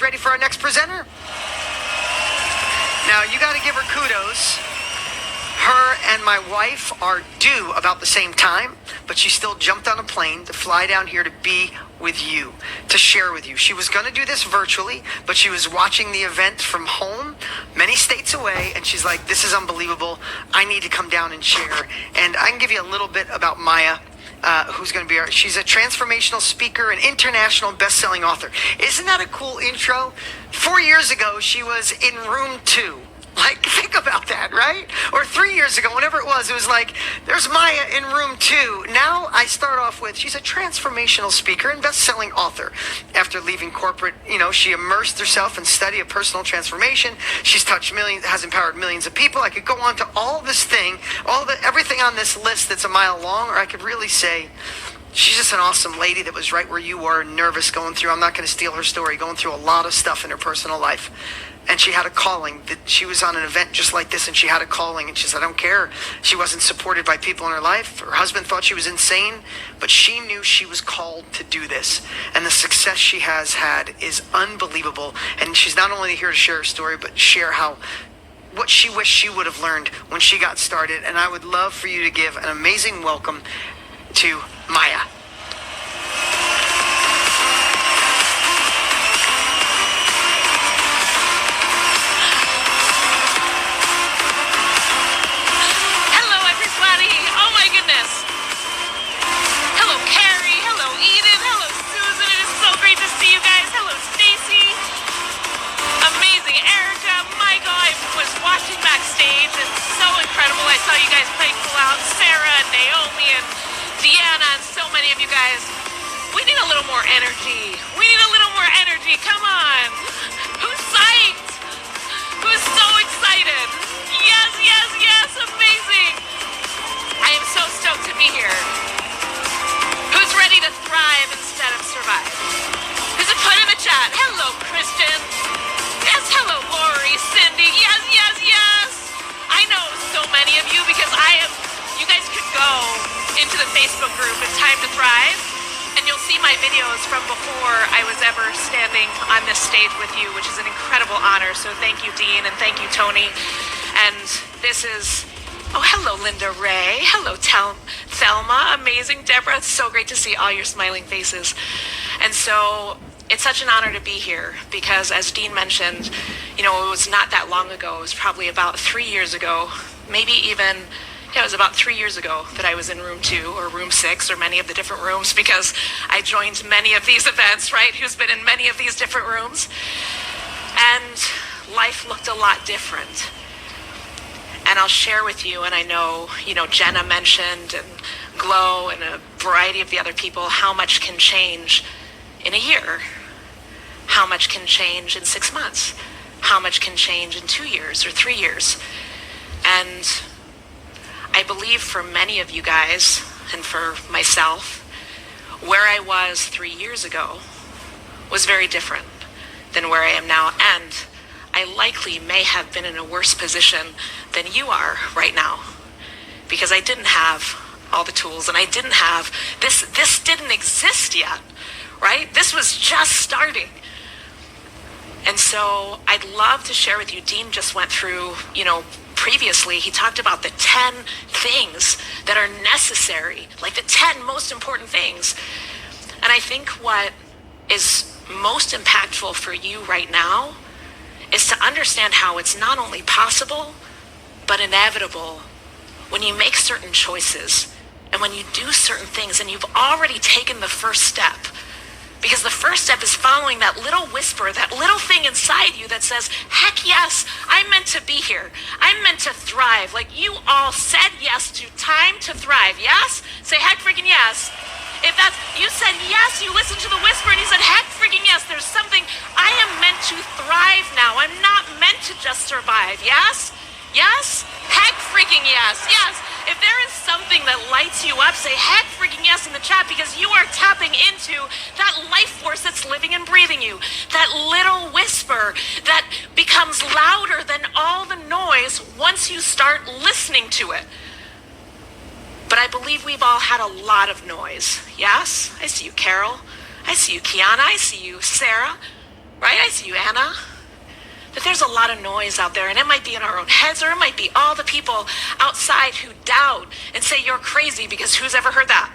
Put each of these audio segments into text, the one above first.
Ready for our next presenter? Now, you got to give her kudos. Her and my wife are due about the same time, but she still jumped on a plane to fly down here to be with you, to share with you. She was going to do this virtually, but she was watching the event from home, many states away, and she's like, this is unbelievable. I need to come down and share. And I can give you a little bit about Maya. Who's going to be she's a transformational speaker and international best-selling author. Isn't that a cool intro? 4 years ago, she was in room 2. Like, think about that, right? Or 3 years ago, whenever it was like, there's Maya in room 2. Now I start off with, she's a transformational speaker and best-selling author. After leaving corporate, she immersed herself in study of personal transformation. She's touched millions, has empowered millions of people. I could go on to all this thing, everything on this list that's a mile long, or I could really say, she's just an awesome lady that was right where you were, nervous, going through, I'm not going to steal her story, going through a lot of stuff in her personal life. And she had a calling. That she was on an event just like this, and she had a calling, and she said, I don't care. She wasn't supported by people in her life. Her husband thought she was insane, but she knew she was called to do this. And the success she has had is unbelievable. And she's not only here to share her story, but share what she wished she would have learned when she got started. And I would love for you to give an amazing welcome to Maya. Energy. We need a little more energy. Come on. Who's psyched? Who's so excited? Yes, yes, yes. Amazing. I am so stoked to be here. Who's ready to thrive instead of survive? Who's a put in the chat? Hello, Christian. Yes, hello, Lori, Cindy. Yes, yes, yes. I know so many of you because you guys could go into the Facebook group. It's Time to Thrive. And you'll see my videos from before I was ever standing on this stage with you, which is an incredible honor. So thank you, Dean, and thank you, Tony. And this is, hello, Linda Ray. Hello, Thelma. Amazing, Deborah. It's so great to see all your smiling faces. And so it's such an honor to be here because, as Dean mentioned, it was not that long ago. It was probably about 3 years ago, maybe even... Yeah, it was about 3 years ago that I was in room 2 or room 6 or many of the different rooms because I joined many of these events, right? Who's been in many of these different rooms? And life looked a lot different. And I'll share with you, and I know, Jenna mentioned and Glow and a variety of the other people, how much can change in a year, how much can change in 6 months, how much can change in 2 years or 3 years. And I believe for many of you guys, and for myself, where I was 3 years ago was very different than where I am now. And I likely may have been in a worse position than you are right now because I didn't have all the tools and I didn't have, this didn't exist yet, right? This was just starting. And so I'd love to share with you, Dean just went through, previously, he talked about the 10 things that are necessary, like the 10 most important things. And I think what is most impactful for you right now is to understand how it's not only possible, but inevitable when you make certain choices and when you do certain things and you've already taken the first step. Because the first step is following that little whisper, that little thing inside you that says, heck yes, I'm meant to be here. I'm meant to thrive. Like you all said yes to Time to Thrive, yes? Say heck freaking yes. If that's, you said yes, you listened to the whisper and you said heck freaking yes, there's something, I am meant to thrive now. I'm not meant to just survive, yes? Yes? Heck freaking yes, yes. If there is something that lights you up, say heck freaking yes in the chat because you are tapping into that life force that's living and breathing you. That little whisper that becomes louder than all the noise once you start listening to it. But I believe we've all had a lot of noise. Yes? I see you, Carol. I see you, Kiana. I see you, Sarah. right? I see you, Anna. That there's a lot of noise out there, and it might be in our own heads, or it might be all the people outside who doubt and say you're crazy, because who's ever heard that?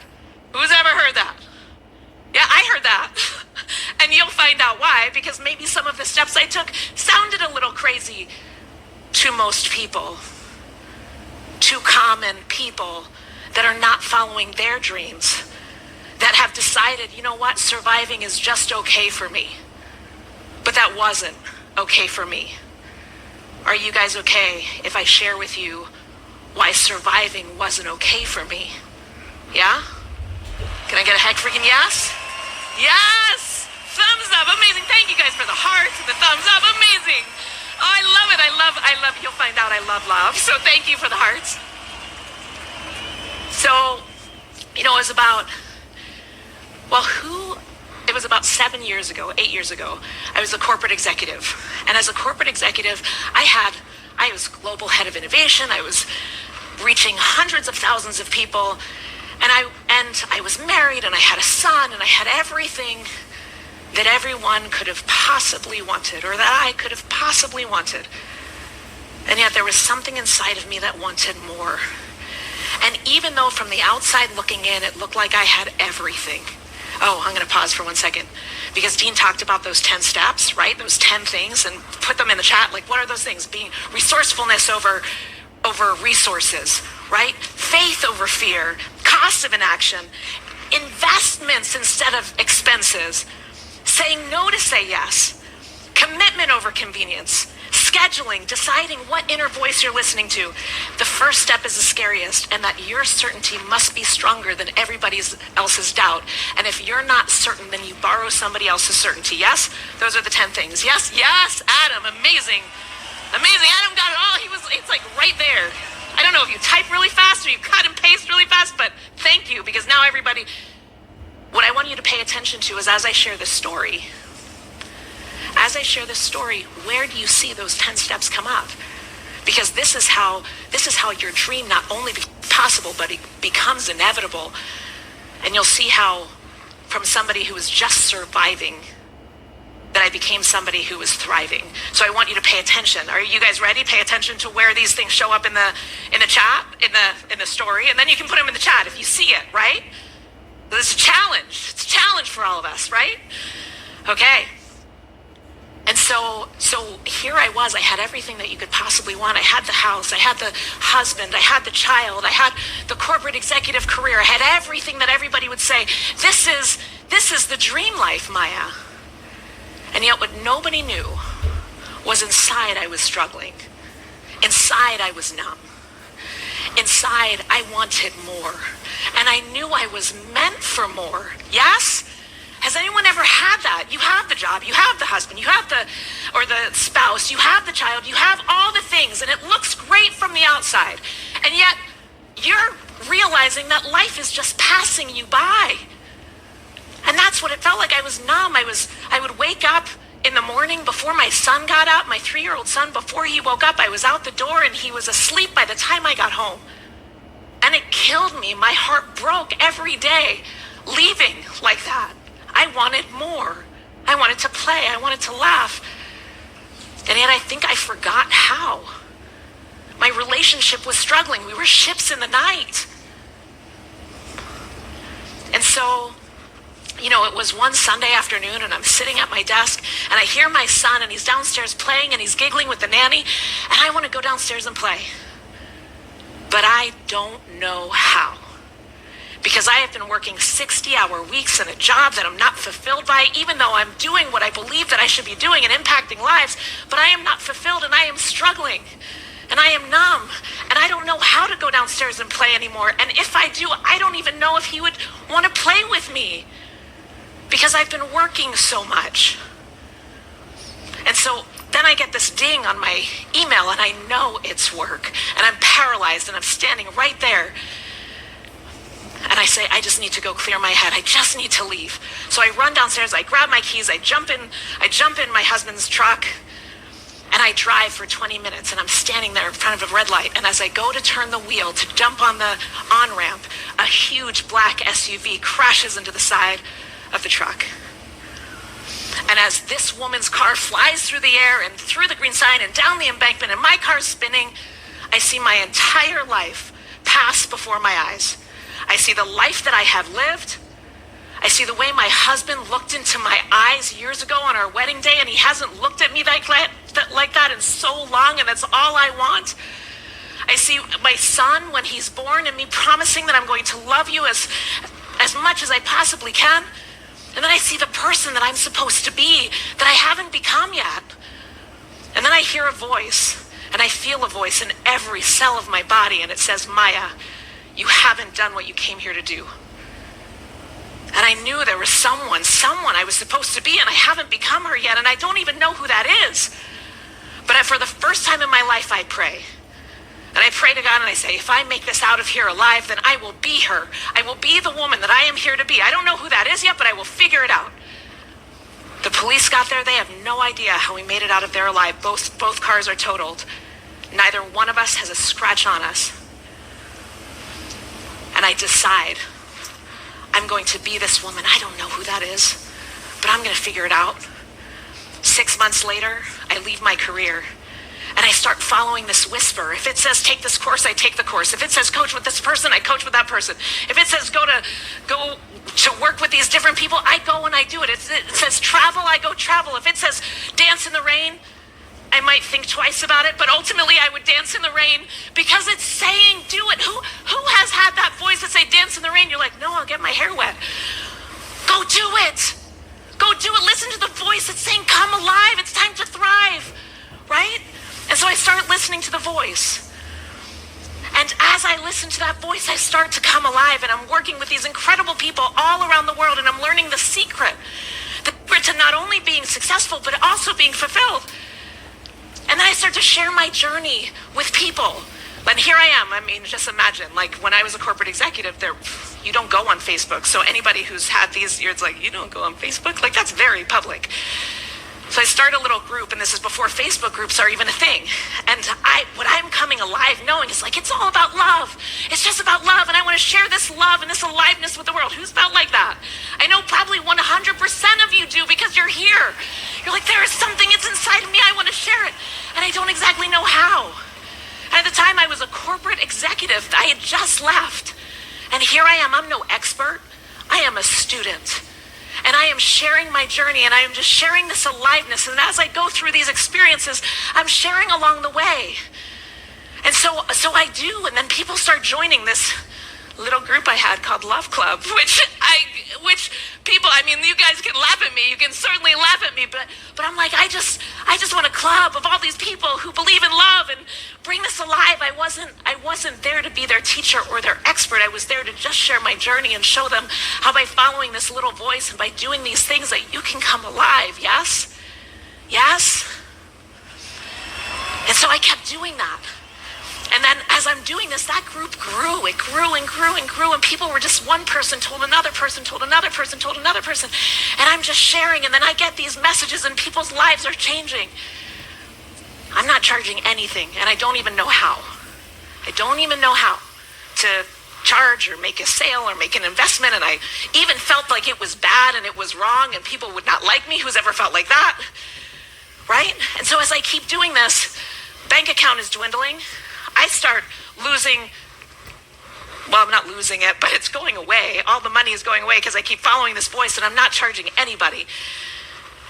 Who's ever heard that? Yeah, I heard that. And you'll find out why, because maybe some of the steps I took sounded a little crazy to most people, to common people that are not following their dreams, that have decided, you know what, surviving is just okay for me. But that wasn't okay for me. Are you guys okay if I share with you why surviving wasn't okay for me? Yeah? Can I get a heck freaking yes? Yes! Thumbs up, amazing. Thank you guys for the hearts and the thumbs up, amazing. Oh, I love it, I love, you'll find out I love. So thank you for the hearts. So, you know, it was about 7 years ago, 8 years ago, I was a corporate executive. And as a corporate executive, I was global head of innovation. I was reaching hundreds of thousands of people. And I was married, and I had a son, and I had everything that everyone could have possibly wanted, or that I could have possibly wanted. And yet there was something inside of me that wanted more. And even though from the outside looking in, it looked like I had everything. Oh, I'm going to pause for 1 second, because Dean talked about those 10 steps, right? Those 10 things, and put them in the chat. Like, what are those things? Being resourcefulness over resources, right? Faith over fear, cost of inaction, investments instead of expenses, saying no to say yes, commitment over convenience, scheduling, deciding what inner voice you're listening to. The first step is the scariest, and that your certainty must be stronger than everybody else's doubt. And if you're not certain, then you borrow somebody else's certainty. Yes? Those are the 10 things. Yes? Yes, Adam, amazing. Amazing. Adam got it all. It's like right there. I don't know if you type really fast or you cut and paste really fast, but thank you, because now everybody, what I want you to pay attention to is as I share this story, where do you see those 10 steps come up? Because this is how your dream not only becomes possible, but it becomes inevitable. And you'll see how from somebody who was just surviving, that I became somebody who was thriving. So I want you to pay attention. Are you guys ready? Pay attention to where these things show up in the chat, in the story, and then you can put them in the chat if you see it, right? This is a challenge. It's a challenge for all of us, right? Okay. And so here I was. I had everything that you could possibly want. I had the house. I had the husband. I had the child. I had the corporate executive career. I had everything that everybody would say, this is the dream life, Maya. And yet what nobody knew was inside I was struggling. Inside I was numb. Inside I wanted more. And I knew I was meant for more. Yes? Has anyone ever had that? You have the job, you have the husband, you have the spouse, you have the child, you have all the things, and it looks great from the outside. And yet you're realizing that life is just passing you by. And that's what it felt like. I was numb. I would wake up in the morning before my son got up, my 3-year-old son, before he woke up, I was out the door and he was asleep by the time I got home. And it killed me. My heart broke every day leaving like that. I wanted more. I wanted to play. I wanted to laugh. And yet I think I forgot how. My relationship was struggling. We were ships in the night. And so, you know, it was one Sunday afternoon and I'm sitting at my desk and I hear my son and he's downstairs playing and he's giggling with the nanny, and I want to go downstairs and play. But I don't know how. Because I have been working 60-hour weeks in a job that I'm not fulfilled by, even though I'm doing what I believe that I should be doing and impacting lives, but I am not fulfilled and I am struggling. And I am numb, and I don't know how to go downstairs and play anymore. And if I do, I don't even know if he would want to play with me, because I've been working so much. And so then I get this ding on my email, and I know it's work, and I'm paralyzed, and I'm standing right there. And I say, I just need to go clear my head. I just need to leave. So I run downstairs, I grab my keys, I jump in my husband's truck, and I drive for 20 minutes, and I'm standing there in front of a red light. And as I go to turn the wheel to jump on the on-ramp, a huge black SUV crashes into the side of the truck. And as this woman's car flies through the air and through the green sign and down the embankment and my car's spinning, I see my entire life pass before my eyes. I see the life that I have lived. I see the way my husband looked into my eyes years ago on our wedding day, and he hasn't looked at me like that in so long, and that's all I want. I see my son when he's born and me promising that I'm going to love you as much as I possibly can. And then I see the person that I'm supposed to be that I haven't become yet. And then I hear a voice, and I feel a voice in every cell of my body, and it says, Maya, you haven't done what you came here to do. And I knew there was someone I was supposed to be, and I haven't become her yet, and I don't even know who that is. But for the first time in my life, I pray. And I pray to God and I say, if I make this out of here alive, then I will be her. I will be the woman that I am here to be. I don't know who that is yet, but I will figure it out. The police got there. They have no idea how we made it out of there alive. Both cars are totaled. Neither one of us has a scratch on us. And I decide I'm going to be this woman. I don't know who that is, but I'm going to figure it out. 6 months later, I leave my career. And I start following this whisper. If it says take this course, I take the course. If it says coach with this person, I coach with that person. If it says go to work with these different people, I go and I do it. It says travel, I go travel. If it says dance in the rain, I might think twice about it, but ultimately I would dance in the rain because it's saying do it. Who has had that voice that say dance in the rain? You're like, no, I'll get my hair wet. Go do it. Go do it. Listen to the voice that's saying come alive. It's time to thrive, right? And so I start listening to the voice. And as I listen to that voice, I start to come alive. And I'm working with these incredible people all around the world. And I'm learning the secret to not only being successful, but also being fulfilled. And then I start to share my journey with people. And here I am. I mean, just imagine, like when I was a corporate executive, you don't go on Facebook. So anybody who's had these years, like, you don't go on Facebook? Like, that's very public. So I start a little group, and this is before Facebook groups are even a thing. And what I'm coming alive knowing is like, it's all about love. It's just about love, and I want to share this love and this aliveness with the world. Who's felt like that? I know probably 100% of you do because you're here. You're like, there is something, it's inside of me, I want to share it. And I don't exactly know how. And at the time I was a corporate executive. I had just left. And here I am. I'm no expert. I am a student. And I am sharing my journey, and I am just sharing this aliveness. And as I go through these experiences, I'm sharing along the way. And so I do, and then people start joining this little group I had called Love Club, which people, I mean, you guys can laugh at me. You can certainly laugh at me, but I'm like, I just want a club of all these people who believe in love and bring this alive. I wasn't there to be their teacher or their expert. I was there to just share my journey and show them how by following this little voice and by doing these things that you can come alive. Yes? Yes? And so I kept doing that. And then as I'm doing this, that group grew. It grew and grew and grew. And people were just one person told another person, told another person, told another person. And I'm just sharing. And then I get these messages and people's lives are changing. I'm not charging anything. And I don't even know how. I don't even know how to charge or make a sale or make an investment. And I even felt like it was bad and it was wrong and people would not like me. Who's ever felt like that? Right? And so as I keep doing this, bank account is dwindling. I start losing, well, I'm not losing it, but it's going away. All the money is going away because I keep following this voice and I'm not charging anybody.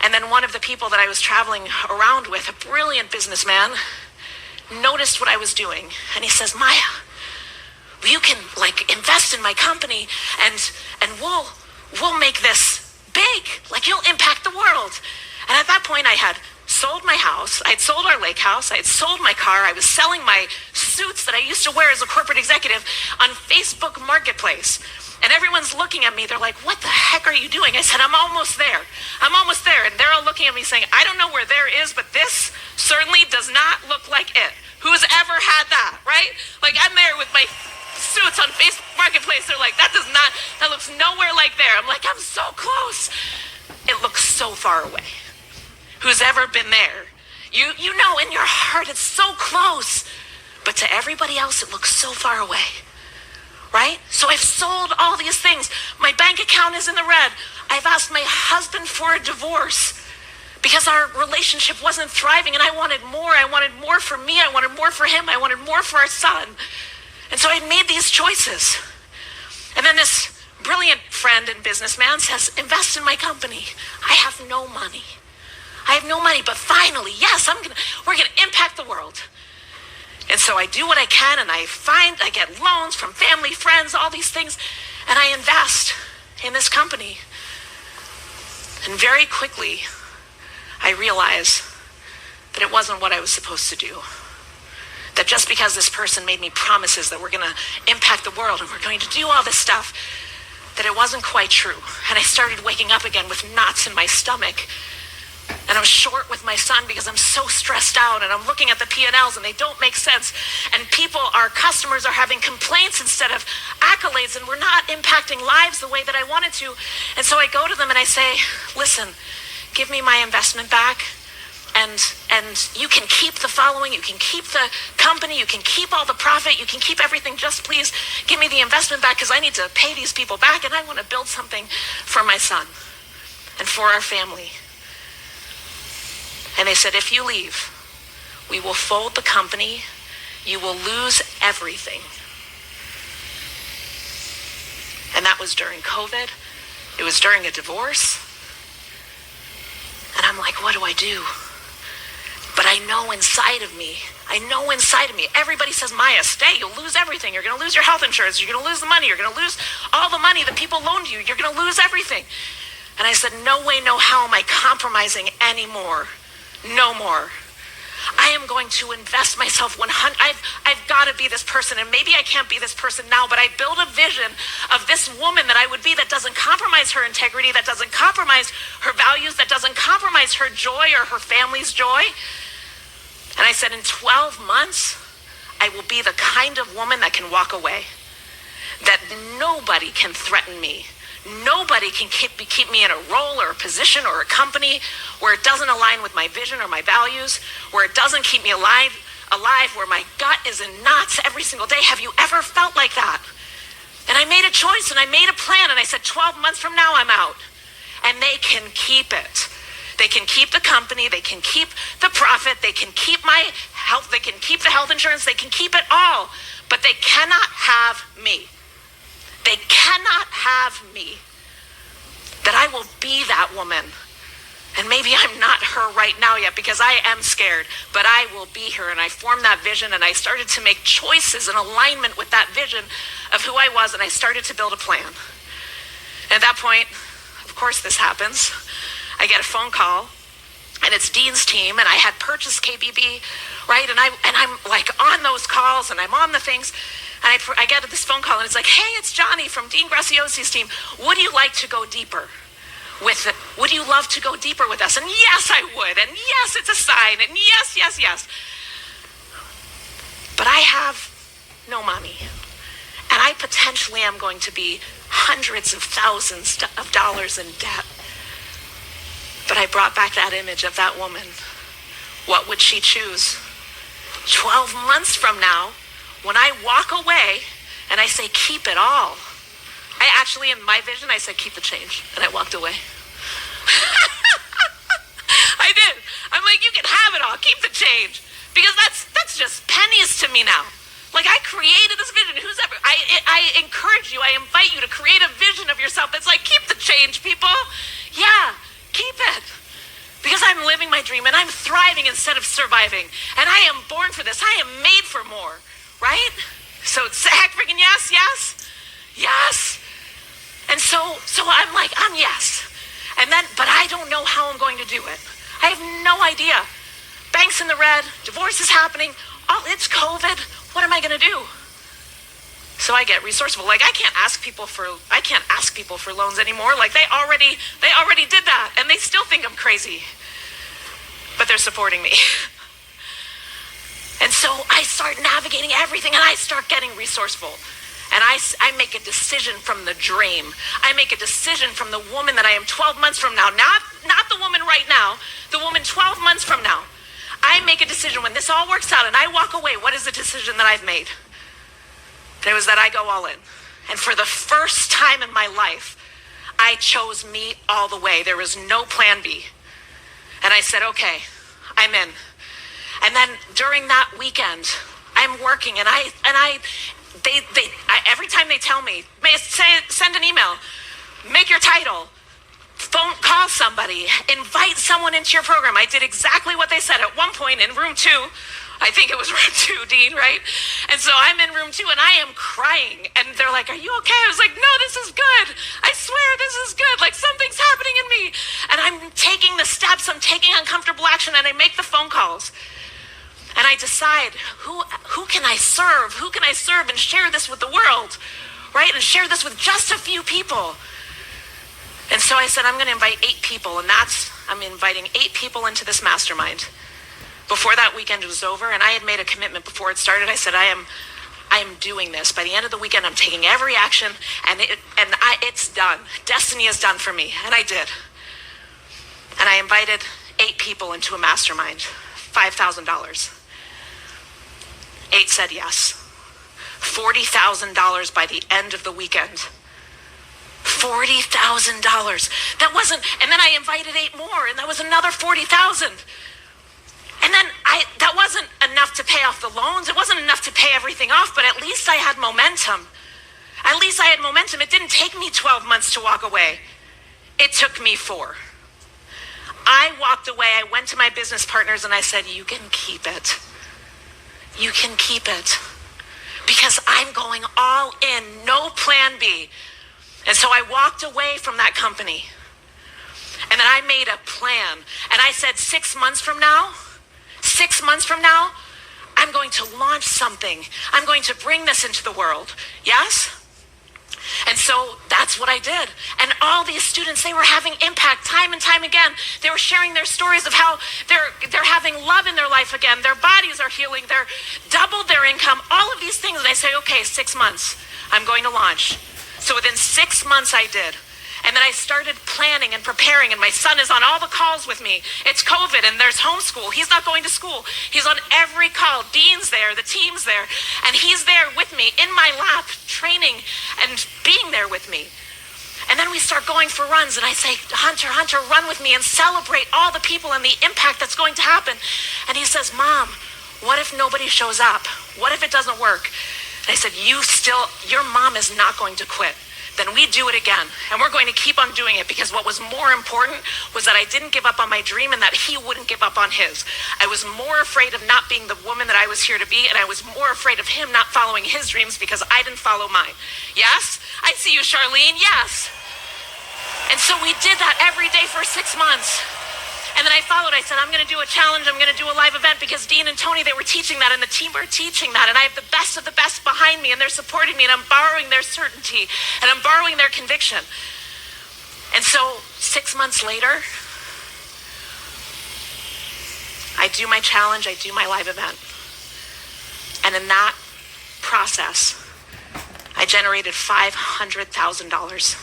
And then one of the people that I was traveling around with, a brilliant businessman, noticed what I was doing. And he says, Maya, you can like invest in my company and we'll make this big. Like you'll impact the world. And at that point I had sold my house, I had sold our lake house, I had sold my car, I was selling my suits that I used to wear as a corporate executive on Facebook Marketplace. And everyone's looking at me, they're like, what the heck are you doing? I said, I'm almost there. I'm almost there. And they're all looking at me saying, I don't know where there is, but this certainly does not look like it. Who's ever had that, right? Like I'm there with my suits on Facebook Marketplace. They're like, that looks nowhere like there. I'm like, I'm so close. It looks so far away. Who's ever been there? You know in your heart it's so close, but to everybody else it looks so far away, right? So I've sold all these things. My bank account is in the red. I've asked my husband for a divorce because our relationship wasn't thriving, and I wanted more. I wanted more for me. I wanted more for him. I wanted more for our son. And so I made these choices. And then this brilliant friend and businessman says, invest in my company. I have no money. I have no money, but finally, yes, we're gonna impact the world. And so I do what I can, and I get loans from family, friends, all these things, and I invest in this company. And very quickly, I realize that it wasn't what I was supposed to do. That just because this person made me promises that we're going to impact the world and we're going to do all this stuff, that it wasn't quite true. And I started waking up again with knots in my stomach. And I'm short with my son because I'm so stressed out, and I'm looking at the P&Ls and they don't make sense. And our customers are having complaints instead of accolades, and we're not impacting lives the way that I wanted to. And so I go to them and I say, listen, give me my investment back. And you can keep the following, you can keep the company, you can keep all the profit, you can keep everything. Just please give me the investment back, because I need to pay these people back, and I want to build something for my son and for our family. And they said, if you leave, we will fold the company, you will lose everything. And that was during COVID. It was during a divorce. And I'm like, what do I do? But I know inside of me, everybody says, Maya, stay, you'll lose everything. You're going to lose your health insurance. You're going to lose the money. You're going to lose all the money that people loaned you. You're going to lose everything. And I said, no way, no how am I compromising anymore. No more. I am going to invest myself 100. I've got to be this person, and maybe I can't be this person now, but I build a vision of this woman that I would be, that doesn't compromise her integrity, that doesn't compromise her values, that doesn't compromise her joy or her family's joy. And I said, in 12 months, I will be the kind of woman that can walk away, that nobody can threaten me. Nobody can keep me in a role or a position or a company where it doesn't align with my vision or my values, where it doesn't keep me alive, where my gut is in knots every single day. Have you ever felt like that? And I made a choice, and I made a plan, and I said, 12 months from now, I'm out. And they can keep it. They can keep the company, they can keep the profit, they can keep my health, they can keep the health insurance, they can keep it all, but they cannot have me. They cannot have me. That I will be that woman. And maybe I'm not her right now yet, because I am scared, but I will be her. And I formed that vision, and I started to make choices in alignment with that vision of who I was, and I started to build a plan. And at that point, of course this happens. I get a phone call, and it's Dean's team, and I had purchased KBB, right? And I'm like on those calls, and I'm on the things, and I get this phone call, and it's like, hey, it's Johnny from Dean Graciosi's team. Would you like to go deeper with it? Would you love to go deeper with us? And yes, I would. And yes, it's a sign. And yes, yes, yes. But I have no money. And I potentially am going to be hundreds of thousands of dollars in debt. But I brought back that image of that woman. What would she choose? 12 months from now, when I walk away and I say, keep it all. I actually, in my vision, I said, keep the change. And I walked away. I did. I'm like, you can have it all. Keep the change. Because that's just pennies to me now. Like, I created this vision. I encourage you, I invite you to create a vision of yourself that's like, keep the change, people. Yeah, keep it. Because I'm living my dream, and I'm thriving instead of surviving. And I am born for this. I am made for more. Right? So it's heck freaking yes, yes, yes. And so I'm like, I'm yes. And then, but I don't know how I'm going to do it. I have no idea. Bank's in the red, divorce is happening, it's COVID. What am I going to do? So I get resourceful. Like, I can't ask people for loans anymore. Like, they already did that, and they still think I'm crazy. But they're supporting me. And so I start navigating everything, and I start getting resourceful. And I make a decision from the dream. I make a decision from the woman that I am 12 months from now. Not the woman right now, the woman 12 months from now. I make a decision when this all works out and I walk away. What is the decision that I've made? And it was that I go all in. And for the first time in my life, I chose me all the way. There was no plan B. And I said, okay, I'm in. And then during that weekend, I'm working, and every time they tell me, send an email, make your title, phone call somebody, invite someone into your program. I did exactly what they said. At one point in room 2, I think it was room 2, Dean, right? And so I'm in room 2 and I am crying. And they're like, are you okay? I was like, no, this is good. I swear this is good. Like something's happening in me. And I'm taking the steps, I'm taking uncomfortable action, and I make the phone calls. And I decide, who can I serve? Who can I serve and share this with the world, right? And share this with just a few people. And so I said, I'm going to invite 8 people, and I'm inviting 8 people into this mastermind. Before that weekend was over, and I had made a commitment before it started. I said, I am doing this. By the end of the weekend, I'm taking every action, and it's done. Destiny is done for me, and I did. And I invited 8 people into a mastermind, $5,000. 8 said yes. $40,000 by the end of the weekend. $40,000. That wasn't, and then I invited 8 more, and that was another 40,000. And then that wasn't enough to pay off the loans. It wasn't enough to pay everything off, but at least I had momentum. At least I had momentum. It didn't take me 12 months to walk away. It took me 4. I walked away. I went to my business partners and I said, you can keep it. You can keep it. Because I'm going all in, no plan B. And so I walked away from that company. And then I made a plan. And I said 6 months from now, I'm going to launch something. I'm going to bring this into the world. Yes? And so that's what I did. And all these students, they were having impact time and time again. They were sharing their stories of how they're having love in their life again. Their bodies are healing. They're doubled their income. All of these things. And I say, okay, 6 months, I'm going to launch. So within 6 months I did. And then I started planning and preparing, and my son is on all the calls with me. It's COVID and there's homeschool. He's not going to school. He's on every call. Dean's there, the team's there, and he's there with me in my lap, training and being there with me. And then we start going for runs, and I say, Hunter, run with me and celebrate all the people and the impact that's going to happen. And he says, Mom, what if nobody shows up? What if it doesn't work? And I said, your mom is not going to quit. Then we do it again. And we're going to keep on doing it, because what was more important was that I didn't give up on my dream and that he wouldn't give up on his. I was more afraid of not being the woman that I was here to be, and I was more afraid of him not following his dreams because I didn't follow mine. Yes? I see you, Charlene. Yes. And so we did that every day for 6 months. And then I followed. I said, I'm going to do a challenge. I'm going to do a live event, because Dean and Tony, they were teaching that, and the team were teaching that. And I have the best of the best behind me, and they're supporting me, and I'm borrowing their certainty, and I'm borrowing their conviction. And so 6 months later, I do my challenge. I do my live event. And in that process, I generated $500,000.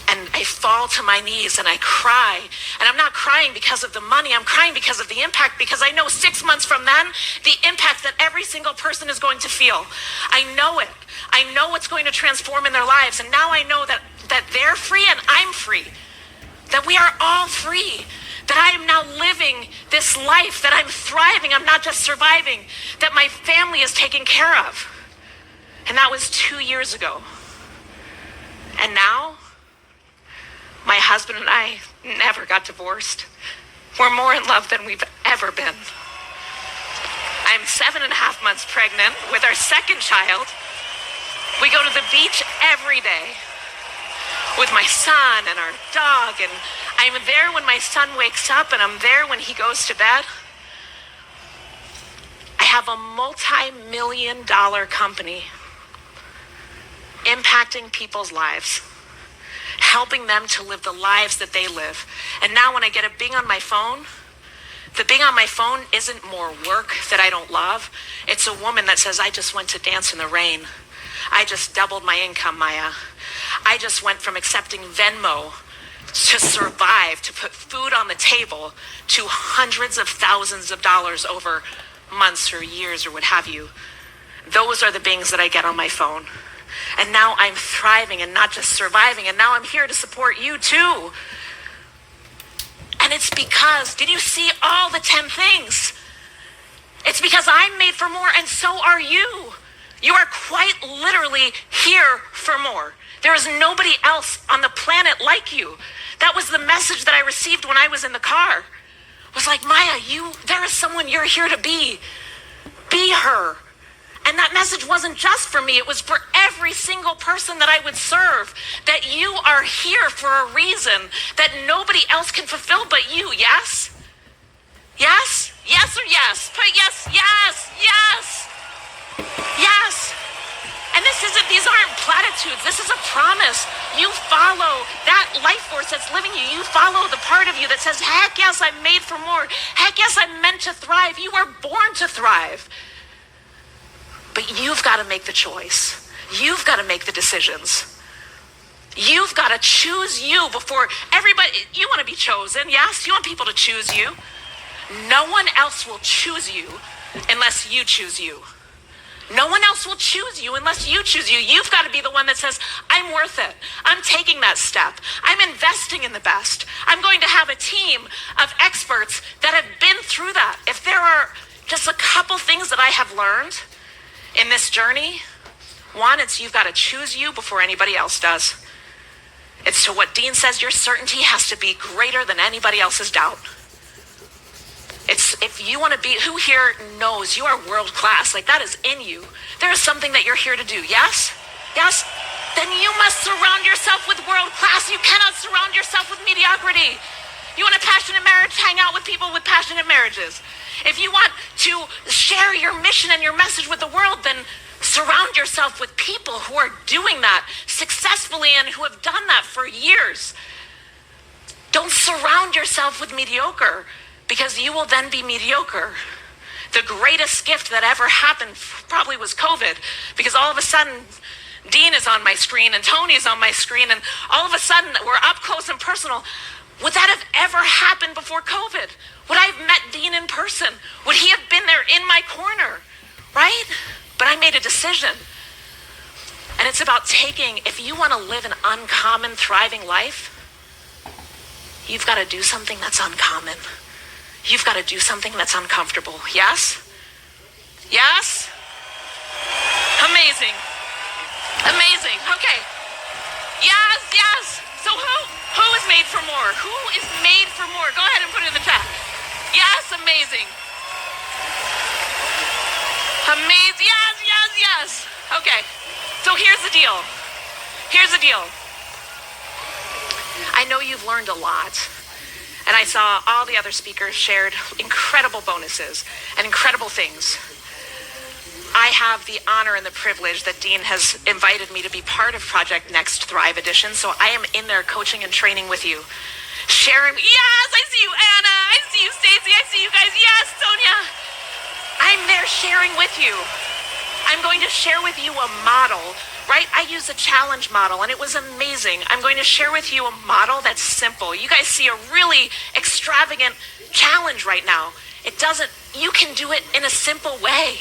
And I fall to my knees and I cry. And I'm not crying because of the money. I'm crying because of the impact, because I know 6 months from then, the impact that every single person is going to feel. I know it. I know what's going to transform in their lives. And now I know that they're free and I'm free. That we are all free. That I am now living this life. That I'm thriving. I'm not just surviving. That my family is taken care of. And that was 2 years ago. And now, my husband and I never got divorced. We're more in love than we've ever been. I'm 7.5 months pregnant with our second child. We go to the beach every day with my son and our dog, and I'm there when my son wakes up, and I'm there when he goes to bed. I have a multi-million-dollar company impacting people's lives, helping them to live the lives that they live. And now when I get a bing on my phone, the bing on my phone isn't more work that I don't love. It's a woman that says, I just went to dance in the rain. I just doubled my income, Maya. I just went from accepting Venmo to survive, to put food on the table, to hundreds of thousands of dollars over months or years or what have you. Those are the bings that I get on my phone. And now I'm thriving and not just surviving. And now I'm here to support you too. And And it's because, did you see all the 10 things? It's because I'm made for more, and so are you. You are quite literally here for more. There is nobody else on the planet like you. That was the message that I received when I was in the car. It was like, Maya, there is someone you're here to be. Be her. And that message wasn't just for me. It was for every single person that I would serve. That you are here for a reason that nobody else can fulfill but you. Yes? Yes? Yes or yes? Put yes, yes, yes. Yes. And these aren't platitudes. This is a promise. You follow that life force that's living you. You follow the part of you that says, heck yes, I'm made for more. Heck yes, I'm meant to thrive. You were born to thrive. But you've got to make the choice. You've got to make the decisions. You've got to choose you before everybody. You want to be chosen, yes? You want people to choose you. No one else will choose you unless you choose you. No one else will choose you unless you choose you. You've got to be the one that says, I'm worth it. I'm taking that step. I'm investing in the best. I'm going to have a team of experts that have been through that. If there are just a couple things that I have learned in this journey, one, it's you've got to choose you before anybody else does. It's to what Dean says, your certainty has to be greater than anybody else's doubt. It's if you want to be, who here knows you are world class? Like that is in you. There is something that you're here to do. Yes? Yes? Then you must surround yourself with world class. You cannot surround yourself with mediocrity. You want a passionate marriage? Hang out with people with passionate marriages. If you want to share your mission and your message with the world, then surround yourself with people who are doing that successfully and who have done that for years. Don't surround yourself with mediocre, because you will then be mediocre. The greatest gift that ever happened probably was COVID, because all of a sudden Dean is on my screen and Tony is on my screen, and all of a sudden we're up close and personal. Would that have ever happened before COVID? Would I have met Dean in person? Would he have been there in my corner? Right? But I made a decision. And it's about taking, if you want to live an uncommon, thriving life, you've got to do something that's uncommon. You've got to do something that's uncomfortable. Yes? Yes? Amazing. Amazing. Okay. Yes, yes. So who is made for more? Who is made for more? Go ahead and put it in the chat. Yes, amazing. Amazing. Yes, yes, yes. Okay. So here's the deal. Here's the deal. I know you've learned a lot. And I saw all the other speakers shared incredible bonuses and incredible things. I have the honor and the privilege that Dean has invited me to be part of Project Next Thrive Edition. So I am in there coaching and training with you. Sharing, yes, I see you, Anna. I see you, Stacy. I see you guys. Yes, Sonia. I'm there sharing with you. I'm going to share with you a model, right? I use a challenge model, and it was amazing. I'm going to share with you a model that's simple. You guys see a really extravagant challenge right now. You can do it in a simple way.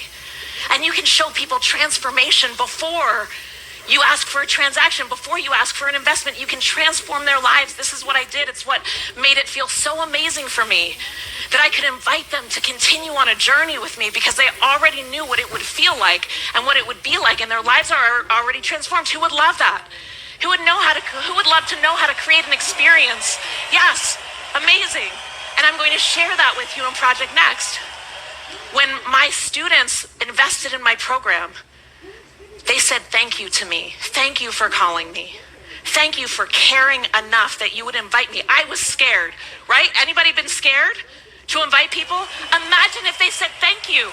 And you can show people transformation before you ask for a transaction, before you ask for an investment. You can transform their lives. This is what I did. It's what made it feel so amazing for me that I could invite them to continue on a journey with me, because they already knew what it would feel like and what it would be like, and their lives are already transformed. Who would love that? Who would love to know how to create an experience? Yes, amazing. And I'm going to share that with you in Project Next. When my students invested in my program, they said thank you to me. Thank you for calling me. Thank you for caring enough that you would invite me. I was scared, right? Anybody been scared to invite people? Imagine if they said thank you.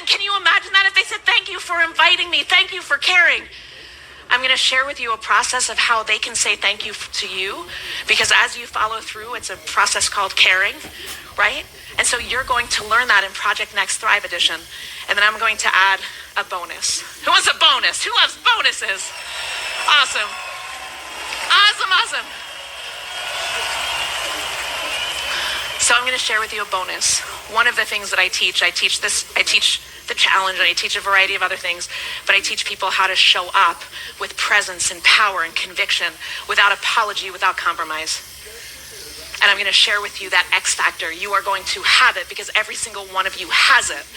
Can you imagine that if they said thank you for inviting me? Thank you for caring. I'm going to share with you a process of how they can say thank you to you, because as you follow through, it's a process called caring, right? And so you're going to learn that in Project Next Thrive Edition. And then I'm going to add a bonus. Who wants a bonus? Who loves bonuses? Awesome. Awesome, awesome. So I'm going to share with you a bonus. One of the things that I teach the challenge, and I teach a variety of other things, but I teach people how to show up with presence and power and conviction, without apology, without compromise. And I'm going to share with you that X factor. You are going to have it because every single one of you has it.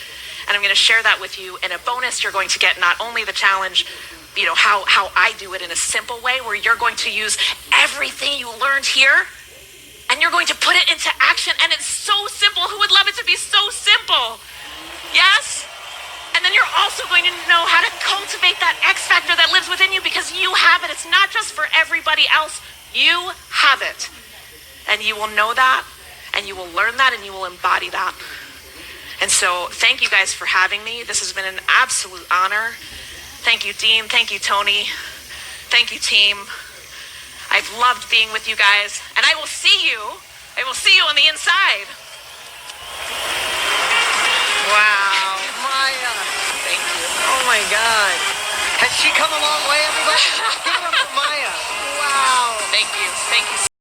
And I'm going to share that with you in a bonus. You're going to get not only the challenge, how I do it in a simple way where you're going to use everything you learned here and you're going to put it into action. And it's so simple. Who would love it to be so simple? Yes? And then you're also going to know how to cultivate that X factor that lives within you because you have it. It's not just for everybody else. You have it. And you will know that, and you will learn that, and you will embody that. And so thank you guys for having me. This has been an absolute honor. Thank you, Dean. Thank you, Tony. Thank you, team. I've loved being with you guys, and I will see you on the inside. Wow, Maya. Thank you. Oh my God. Has she come a long way, everybody? Give it up for Maya. Wow. Thank you. Thank you.